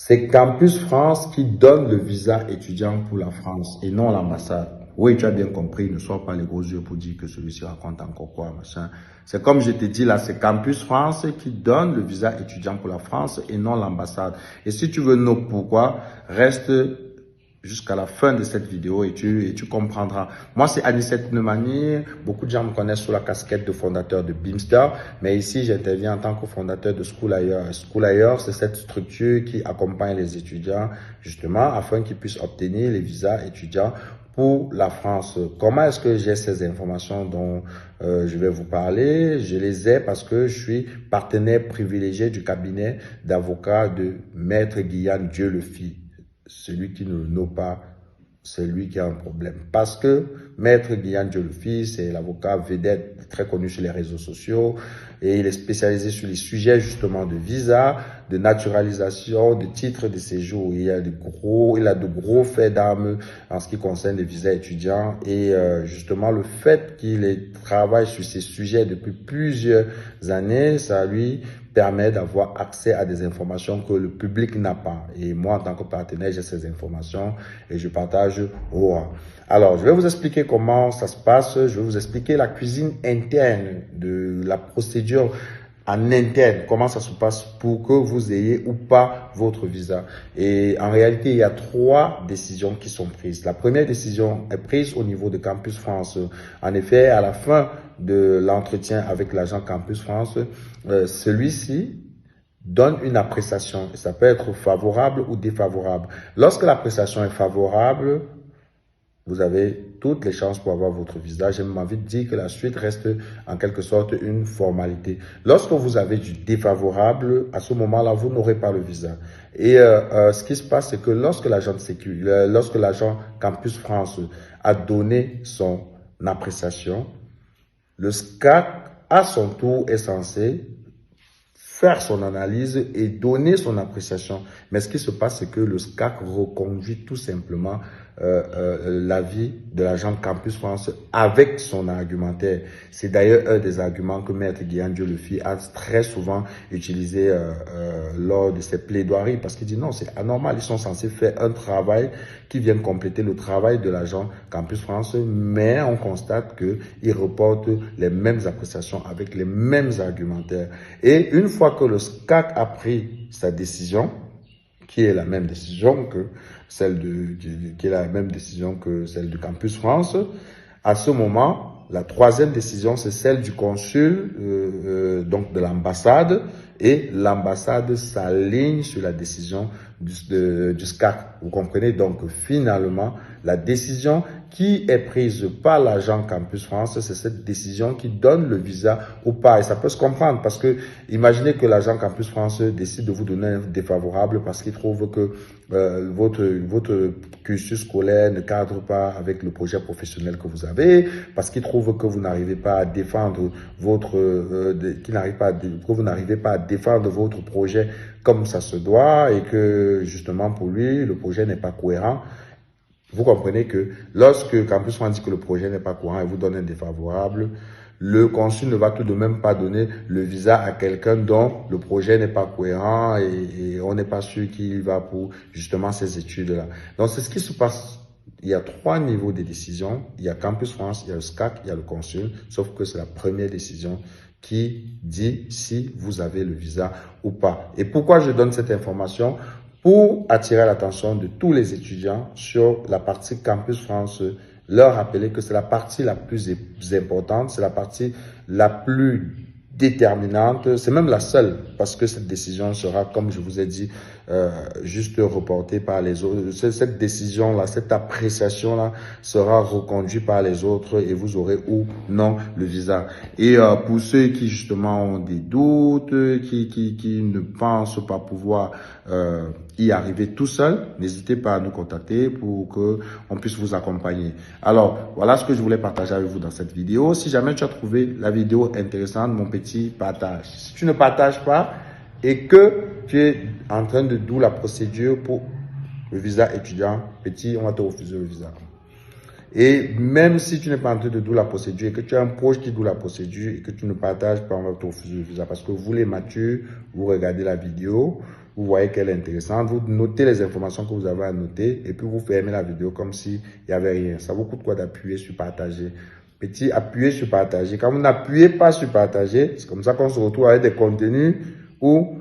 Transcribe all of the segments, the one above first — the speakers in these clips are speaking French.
C'est Campus France qui donne le visa étudiant pour la France et non l'ambassade. Oui, tu as bien compris, ne sois pas les gros yeux pour dire que celui-ci raconte encore quoi, machin. C'est comme je t'ai dit là, c'est Campus France qui donne le visa étudiant pour la France et non l'ambassade. Et si tu veux know pourquoi, reste jusqu'à la fin de cette vidéo et tu comprendras. Moi, c'est Anicet Nemani. Beaucoup de gens me connaissent sous la casquette de fondateur de Beamster. Mais ici, j'interviens en tant que fondateur de School Ailleurs. School Ailleurs, c'est cette structure qui accompagne les étudiants, justement, afin qu'ils puissent obtenir les visas étudiants pour la France. Comment est-ce que j'ai ces informations dont je vais vous parler? Je les ai parce que je suis partenaire privilégié du cabinet d'avocats de Maître Guyane Dieu le fit. Celui qui ne le nomme pas, c'est lui qui a un problème. Parce que Maître Guyane Dieu le fit, c'est l'avocat vedette très connu sur les réseaux sociaux et il est spécialisé sur les sujets justement de visa, de naturalisation, de titres de séjour. Il a de gros faits d'armes en ce qui concerne les visas étudiants et justement le fait qu'il travaille sur ces sujets depuis plusieurs années, ça lui permet d'avoir accès à des informations que le public n'a pas. Et moi, en tant que partenaire, j'ai ces informations et je partage au roi. Alors, je vais vous expliquer comment ça se passe. Je vais vous expliquer la cuisine interne de la procédure en interne, comment ça se passe pour que vous ayez ou pas votre visa. Et en réalité, il y a 3 décisions qui sont prises. La première décision est prise au niveau de Campus France. En effet, à la fin de l'entretien avec l'agent Campus France, celui-ci donne une appréciation. Ça peut être favorable ou défavorable. Lorsque l'appréciation est favorable, vous avez toutes les chances pour avoir votre visa. J'ai même envie de dire que la suite reste en quelque sorte une formalité. Lorsque vous avez du défavorable, à ce moment-là, vous n'aurez pas le visa. Et ce qui se passe, c'est que lorsque l'agent Campus France a donné son appréciation, le SCAC, à son tour, est censé faire son analyse et donner son appréciation. Mais ce qui se passe, c'est que le SCAC reconduit tout simplement l'avis de l'agent Campus France avec son argumentaire. C'est d'ailleurs un des arguments que Maître Guyane Dieu le fit a très souvent utilisé lors de ses plaidoiries parce qu'il dit non, c'est anormal, ils sont censés faire un travail qui vient compléter le travail de l'agent Campus France, mais on constate qu'ils reportent les mêmes appréciations avec les mêmes argumentaires. Et une fois que le SCAC a pris sa décision, qui est la même décision que celle du Campus France. À ce moment, la 3e décision, c'est celle du consul, donc de l'ambassade, et l'ambassade s'aligne sur la décision du SCAC. Vous comprenez donc finalement la décision qui est prise par l'agent Campus France, c'est cette décision qui donne le visa ou pas. Et ça peut se comprendre parce que imaginez que l'agent Campus France décide de vous donner un défavorable parce qu'il trouve que votre cursus scolaire ne cadre pas avec le projet professionnel que vous avez, parce qu'il trouve que vous n'arrivez pas à défendre que vous n'arrivez pas à défendre votre projet comme ça se doit et que justement pour lui, le projet n'est pas cohérent. Vous comprenez que lorsque Campus France dit que le projet n'est pas cohérent et vous donne un défavorable, le consul ne va tout de même pas donner le visa à quelqu'un dont le projet n'est pas cohérent et on n'est pas sûr qu'il va pour justement ces études-là. Donc, c'est ce qui se passe. Il y a 3 niveaux de décision. Il y a Campus France, il y a le SCAC, il y a le consul, sauf que c'est la première décision qui dit si vous avez le visa ou pas. Et pourquoi je donne cette information? Pour attirer l'attention de tous les étudiants sur la partie Campus France, leur rappeler que c'est la partie la plus importante, c'est la partie la plus déterminante, c'est même la seule, parce que cette décision sera, comme je vous ai dit, juste reportée par les autres. Cette décision-là, cette appréciation-là sera reconduite par les autres et vous aurez ou non le visa. Et pour ceux qui justement ont des doutes, qui ne pensent pas pouvoir y arriver tout seul, n'hésitez pas à nous contacter pour que on puisse vous accompagner. Alors, voilà ce que je voulais partager avec vous dans cette vidéo. Si jamais tu as trouvé la vidéo intéressante, mon petit, partage. Si tu ne partages pas et que tu es en train de douiller la procédure pour le visa étudiant, petit, on va te refuser le visa. Et même si tu n'es pas en train de douiller la procédure et que tu as un proche qui doule la procédure et que tu ne partages pas, on va te refuser le visa. Parce que vous les matures, vous regardez la vidéo, vous voyez qu'elle est intéressante, vous notez les informations que vous avez à noter et puis vous fermez la vidéo comme s'il n'y avait rien. Ça vous coûte quoi d'appuyer sur partager? Petit, appuyez sur partager. Quand vous n'appuyez pas sur partager, c'est comme ça qu'on se retrouve avec des contenus où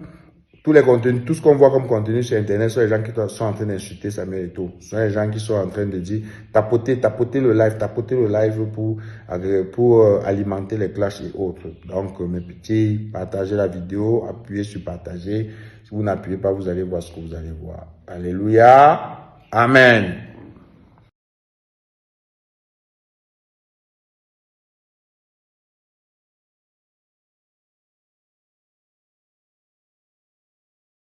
tous les contenus, tout ce qu'on voit comme contenu sur Internet sont les gens qui sont en train d'insulter Samuel Eto'o. Ce sont les gens qui sont en train de dire tapotez le live pour alimenter les clashs et autres. Donc, mes petits, partagez la vidéo, appuyez sur partager. Si vous n'appuyez pas, vous allez voir ce que vous allez voir. Alléluia. Amen.